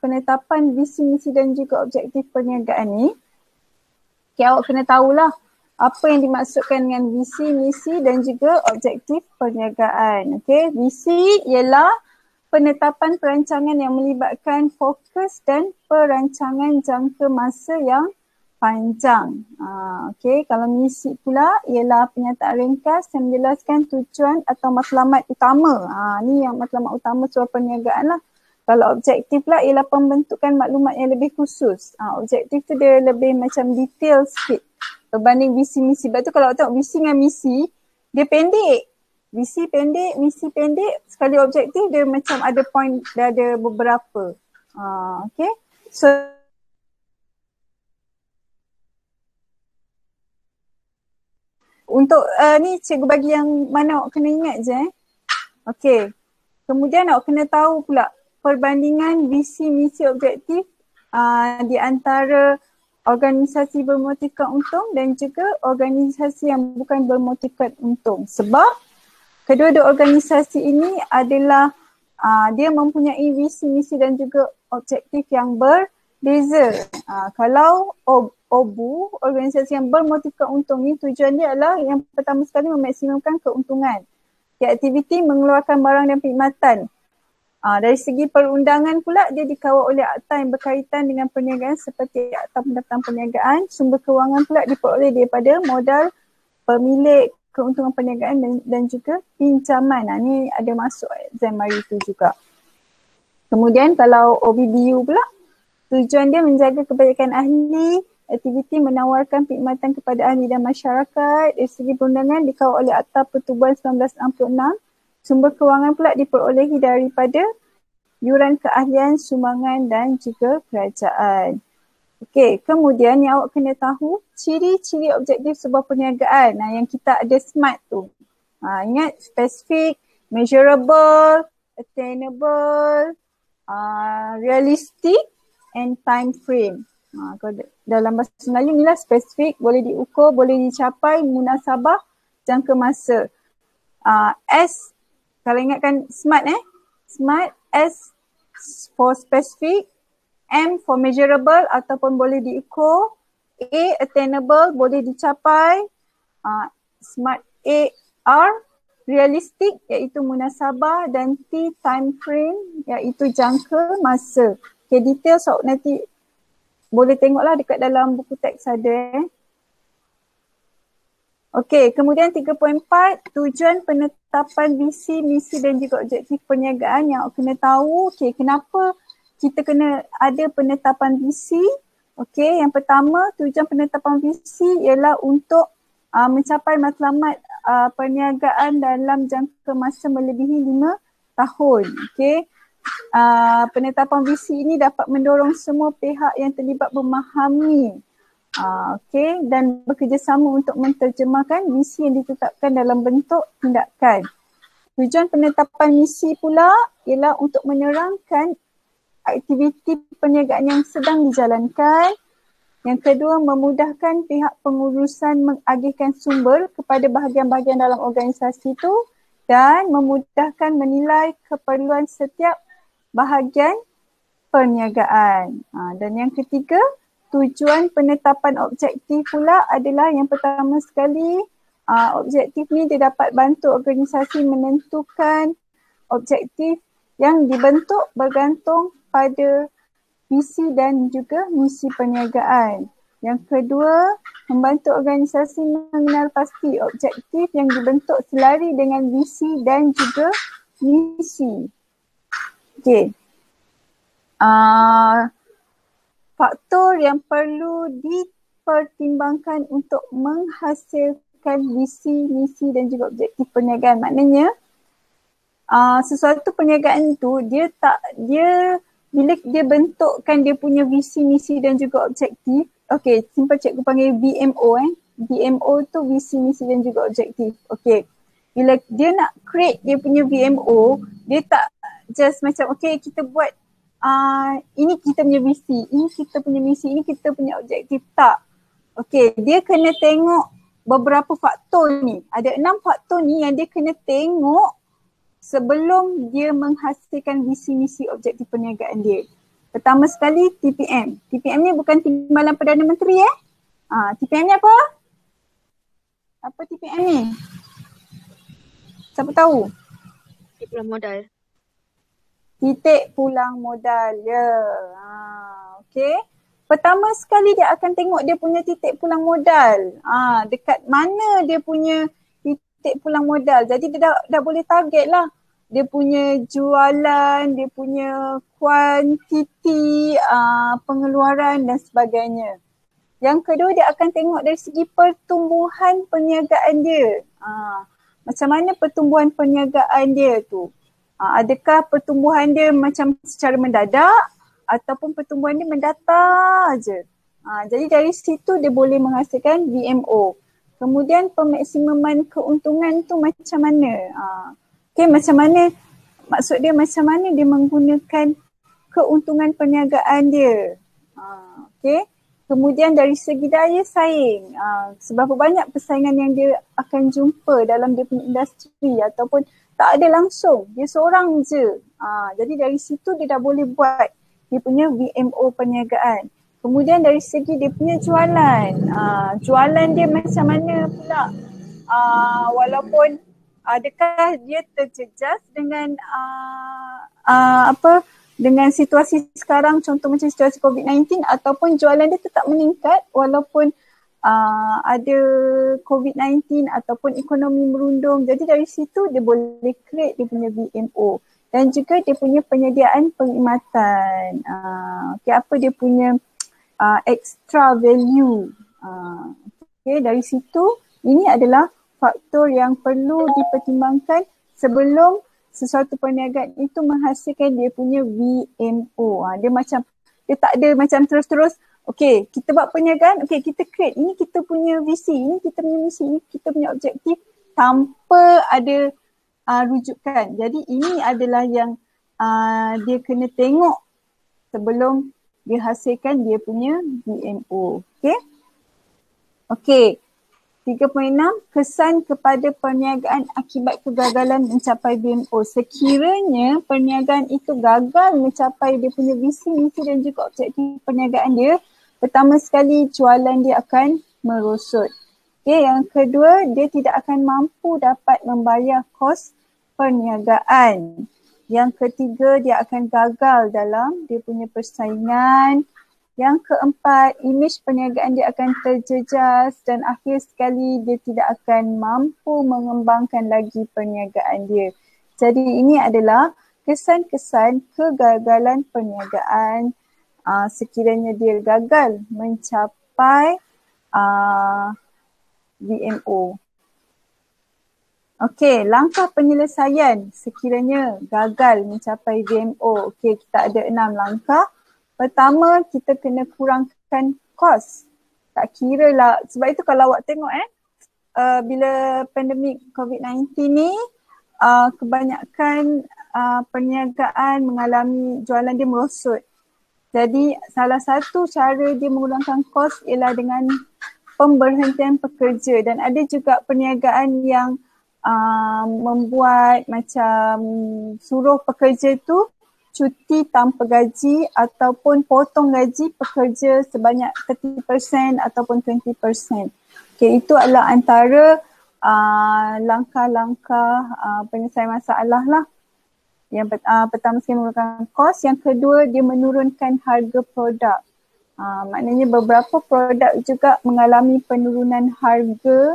penetapan visi, misi dan juga objektif perniagaan ni, okay, awak kena tahulah apa yang dimaksudkan dengan visi, misi dan juga objektif perniagaan. Okay, visi ialah penetapan perancangan yang melibatkan fokus dan perancangan jangka masa yang panjang. Okay, kalau misi pula ialah pernyataan ringkas yang menjelaskan tujuan atau matlamat utama. Ni yang matlamat utama sebuah perniagaan lah. Kalau objektif lah ialah pembentukan maklumat yang lebih khusus. Objektif tu dia lebih macam detail sikit berbanding visi misi. Sebab tu kalau tengok visi dengan misi, dia pendek. Visi pendek, misi pendek. Sekali objektif dia macam ada point, dia ada beberapa. Okay. So untuk ni cikgu bagi yang mana awak kena ingat je. Okay. Kemudian awak kena tahu pula perbandingan visi, misi, objektif di antara organisasi bermotifkan untung dan juga organisasi yang bukan bermotifkan untung. Sebab kedua-dua organisasi ini adalah dia mempunyai visi, misi dan juga objektif yang berbeza. Kalau OBU, organisasi yang bermotifkan untung ni, tujuan dia adalah yang pertama sekali memaksimumkan keuntungan. Aktiviti mengeluarkan barang dan perkhidmatan. Dari segi perundangan pula dia dikawal oleh akta yang berkaitan dengan perniagaan seperti akta pendaftaran perniagaan. Sumber kewangan pula diperoleh daripada modal pemilik, keuntungan perniagaan dan juga pinjaman. Ni ada masuk exam hari tu juga. Kemudian kalau OBBU pula, tujuan dia menjaga kebajikan ahli, aktiviti menawarkan perkhidmatan kepada ahli dan masyarakat. Dari segi perundangan dikawal oleh Akta Pertubuhan 1966. Sumber kewangan pula diperolehi daripada yuran keahlian, sumbangan dan juga kerajaan. Okey, kemudian yang awak kena tahu ciri-ciri objektif sebuah perniagaan. Yang kita ada SMART tu. Ingat, specific, measurable, attainable, realistic and time frame. Dalam bahasa Melayu inilah spesifik, boleh diukur, boleh dicapai, munasabah, jangka masa. S, kalau ingatkan SMART SMART, S for specific, M for measurable ataupun boleh diukur, A attainable, boleh dicapai, SMART A, R realistic iaitu munasabah dan T time frame iaitu jangka masa. Okay, detail so nanti boleh tengoklah dekat dalam buku teks ada. Okey, kemudian 3.4, tujuan penetapan visi, misi dan juga objektif perniagaan yang awak kena tahu. Okey, kenapa kita kena ada penetapan visi? Okey, yang pertama tujuan penetapan visi ialah untuk mencapai matlamat perniagaan dalam jangka masa melebihi 5 tahun. Okey, penetapan visi ini dapat mendorong semua pihak yang terlibat memahami dan bekerjasama untuk menterjemahkan misi yang ditetapkan dalam bentuk tindakan. Tujuan penetapan misi pula ialah untuk menerangkan aktiviti perniagaan yang sedang dijalankan. Yang kedua, memudahkan pihak pengurusan mengagihkan sumber kepada bahagian-bahagian dalam organisasi itu dan memudahkan menilai keperluan setiap bahagian perniagaan. Dan yang ketiga, tujuan penetapan objektif pula adalah yang pertama sekali, objektif ni dia dapat bantu organisasi menentukan objektif yang dibentuk bergantung pada visi dan juga misi perniagaan. Yang kedua, membantu organisasi mengenal pasti objektif yang dibentuk selari dengan visi dan juga misi. Okey. Faktor yang perlu dipertimbangkan untuk menghasilkan visi, misi dan juga objektif perniagaan. Maknanya sesuatu perniagaan tu bila dia bentukkan dia punya visi, misi dan juga objektif. Okey, simple cikgu panggil VMO VMO tu visi, misi dan juga objektif. Okey. Bila dia nak create dia punya VMO, dia tak just macam okey kita buat ini kita punya visi, ini kita punya misi, ini kita punya objektif. Tak. Okey, dia kena tengok beberapa faktor ni. Ada 6 faktor ni yang dia kena tengok sebelum dia menghasilkan visi misi objektif perniagaan dia. Pertama sekali TPM. TPM ni bukan Timbalan Perdana Menteri TPM ni apa? Apa TPM ni? Siapa tahu? Titik pulang modal. Titik pulang modal, ya. Okay. Pertama sekali dia akan tengok dia punya titik pulang modal. Dekat mana dia punya titik pulang modal. Jadi dia dah boleh target lah. Dia punya jualan, dia punya kuantiti, pengeluaran dan sebagainya. Yang kedua, dia akan tengok dari segi pertumbuhan perniagaan dia. Macam mana pertumbuhan perniagaan dia tu? Adakah pertumbuhan dia macam secara mendadak ataupun pertumbuhan dia mendatar je. Jadi dari situ dia boleh menghasilkan VMO. Kemudian pemaksimuman keuntungan tu macam mana? Macam mana, maksud dia macam mana dia menggunakan keuntungan perniagaan dia. Kemudian dari segi daya saing, seberapa banyak persaingan yang dia akan jumpa dalam dia punya industri ataupun tak ada langsung, dia seorang je. Jadi dari situ dia dah boleh buat dia punya VMO perniagaan. Kemudian dari segi dia punya jualan, jualan dia macam mana pula, walaupun adakah dia terjejas dengan dengan situasi sekarang, contoh macam situasi COVID-19, ataupun jualan dia tetap meningkat walaupun ada COVID-19 ataupun ekonomi merundung. Jadi dari situ dia boleh create dia punya VMO dan juga dia punya penyediaan perkhidmatan. Apa dia punya extra value. Dari situ ini adalah faktor yang perlu dipertimbangkan sebelum sesuatu perniagaan itu menghasilkan dia punya VMO. Dia tak ada macam terus-terus, okay, kita buat perniagaan, okay, kita create, ini kita punya visi, ini kita punya misi, ini kita punya objektif tanpa ada rujukan. Jadi ini adalah yang dia kena tengok sebelum dia hasilkan dia punya VMO. Okay. 3.6, kesan kepada perniagaan akibat kegagalan mencapai VMO. Sekiranya perniagaan itu gagal mencapai dia punya visi, misi dan juga objektif perniagaan dia, pertama sekali jualan dia akan merosot. Yang kedua, dia tidak akan mampu dapat membayar kos perniagaan. Yang ketiga, dia akan gagal dalam dia punya persaingan. Yang keempat, imej perniagaan dia akan terjejas dan akhir sekali dia tidak akan mampu mengembangkan lagi perniagaan dia. Jadi ini adalah kesan-kesan kegagalan perniagaan sekiranya dia gagal mencapai VMO. Okey, langkah penyelesaian sekiranya gagal mencapai VMO. Okey, kita ada 6 langkah. Pertama, kita kena kurangkan kos. Tak kira lah, sebab itu kalau awak tengok bila pandemik COVID-19 ni, kebanyakan perniagaan mengalami jualan dia merosot. Jadi salah satu cara dia mengurangkan kos ialah dengan pemberhentian pekerja, dan ada juga perniagaan yang membuat macam suruh pekerja tu cuti tanpa gaji ataupun potong gaji pekerja sebanyak 30% ataupun 20%. Okay, itu adalah antara langkah-langkah penyelesaian masalah lah. Yang pertama sekali mengurangkan kos, yang kedua dia menurunkan harga produk. Maknanya beberapa produk juga mengalami penurunan harga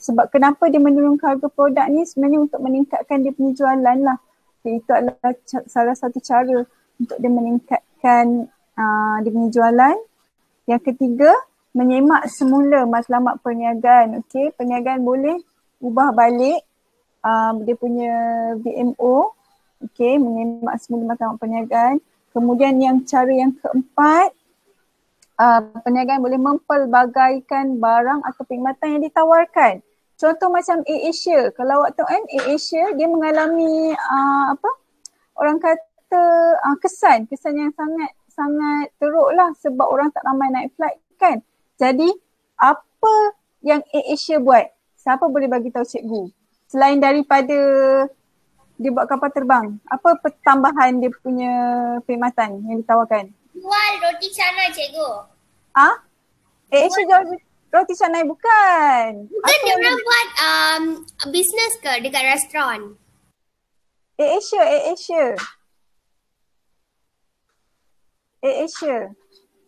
sebab kenapa dia menurunkan harga produk ni, sebenarnya untuk meningkatkan dia punya jualan lah. Itu adalah salah satu cara untuk dia meningkatkan dia punya jualan. Yang ketiga, menyemak semula matlamat perniagaan. Okey, perniagaan boleh ubah balik dia punya VMO. Okey, menyemak semula matlamat perniagaan. Kemudian cara yang keempat, perniagaan boleh mempelbagaikan barang atau perkhidmatan yang ditawarkan. Contoh macam AirAsia, kalau awak tahu kan AirAsia dia mengalami orang kata kesan yang sangat teruk lah sebab orang tak ramai naik flight kan. Jadi apa yang AirAsia buat? Siapa boleh bagi tahu cikgu? Selain daripada dia buat kapal terbang, apa pertambahan dia punya perkhidmatan yang ditawarkan? Jual roti canai cikgu. Asia jual roti canai bukan. Bukan dia orang buat business ke dekat restoran? Asia.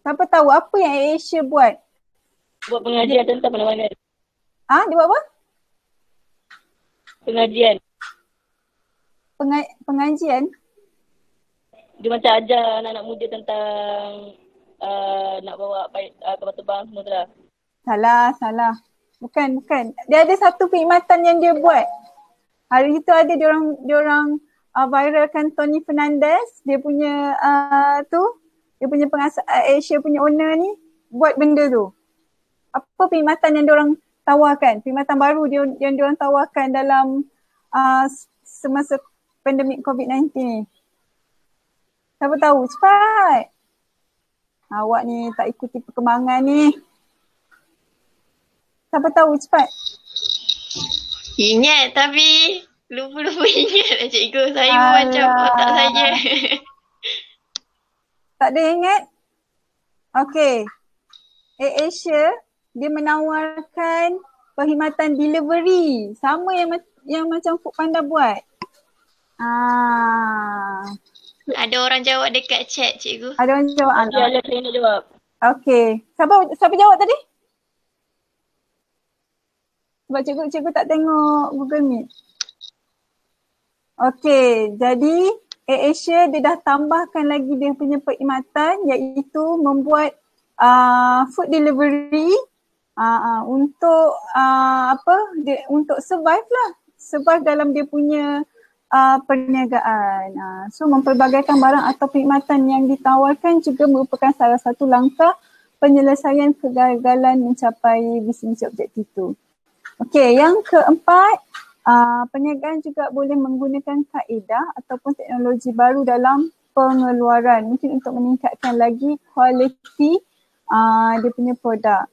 Siapa tahu apa yang Asia buat? Buat pengajian tentang perlawanan. Dia buat apa? Pengajian. Pengajian? Dia macam ajar anak-anak muda tentang nak bawa kapal terbang semua tu lah. Salah. Bukan. Dia ada satu perkhidmatan yang dia buat. Hari itu ada diorang viralkan Tony Fernandez, dia punya dia punya pengasas Asia punya owner ni buat benda tu. Apa perkhidmatan yang diorang tawarkan? Perkhidmatan baru yang diorang tawarkan dalam semasa pandemik COVID-19 ni. Siapa tahu? Cepat. Awak ni tak ikuti perkembangan ni. Siapa tahu? Cepat. Ingat tapi lupa-lupa ingat lah cikgu. Saya pun macam otak saya. Tak ada ingat? Okay. Asia dia menawarkan perkhidmatan delivery. Sama yang macam Foodpanda buat. Ada orang jawab dekat chat cikgu. Ada orang jawab? Ya, saya nak jawab. Okay. Siapa jawab tadi? Sebab cikgu tak tengok Google Meet. Okay. Jadi Asia dia dah tambahkan lagi dia punya perkhidmatan iaitu membuat food delivery untuk untuk survive dalam dia punya perniagaan. So mempelbagaikan barang atau perkhidmatan yang ditawarkan juga merupakan salah satu langkah penyelesaian kegagalan mencapai visi-misi objektif itu. Okey, yang keempat, perniagaan juga boleh menggunakan kaedah ataupun teknologi baru dalam pengeluaran mungkin untuk meningkatkan lagi kualiti dia punya produk.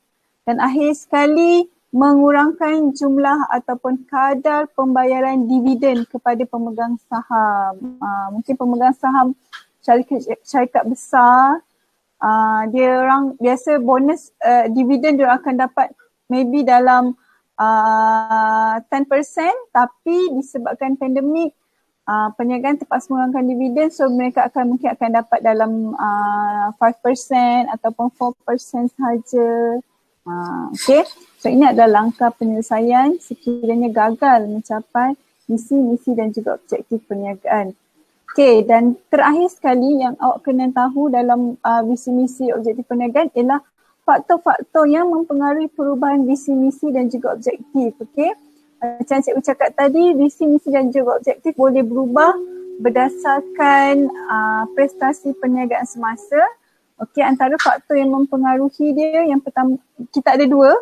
Dan akhir sekali, mengurangkan jumlah ataupun kadar pembayaran dividen kepada pemegang saham. Mungkin pemegang saham syarikat besar, dia orang biasa bonus dividen dia akan dapat maybe dalam 10%, tapi disebabkan pandemik perniagaan terpaksa mengurangkan dividen, so mereka mungkin akan dapat dalam 5% ataupun 4% sahaja. Okay, so ini adalah langkah penyelesaian sekiranya gagal mencapai misi dan juga objektif perniagaan. Okay, dan terakhir sekali yang awak kena tahu dalam visi misi objektif perniagaan ialah faktor-faktor yang mempengaruhi perubahan visi misi dan juga objektif. Okay, macam cikgu cakap tadi, visi misi dan juga objektif boleh berubah berdasarkan prestasi perniagaan semasa. Okey, antara faktor yang mempengaruhi dia, yang pertama, kita ada dua,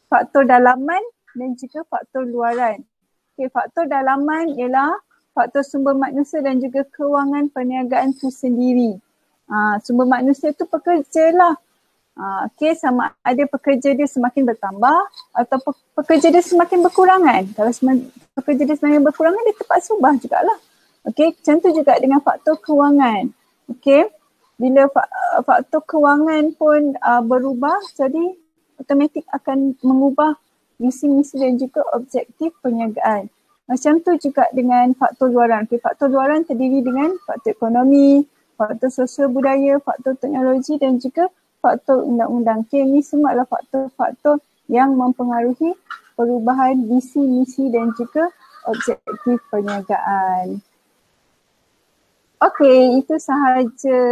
faktor dalaman dan juga faktor luaran. Okey, faktor dalaman ialah faktor sumber manusia dan juga kewangan perniagaan itu sendiri. Sumber manusia itu pekerja lah. Okey, sama ada pekerja dia semakin bertambah atau pekerja dia semakin berkurangan. Kalau pekerja dia semakin berkurangan, dia terpaksa ubah jugalah. Okey, macam tu juga dengan faktor kewangan. Okey. Bila faktor kewangan pun berubah, jadi automatik akan mengubah visi misi dan juga objektif perniagaan. Macam tu juga dengan faktor luaran. Okay, faktor luaran terdiri dengan faktor ekonomi, faktor sosial budaya, faktor teknologi dan juga faktor undang-undang. Okay, ini semua adalah faktor-faktor yang mempengaruhi perubahan visi misi dan juga objektif perniagaan. Okay, itu sahaja.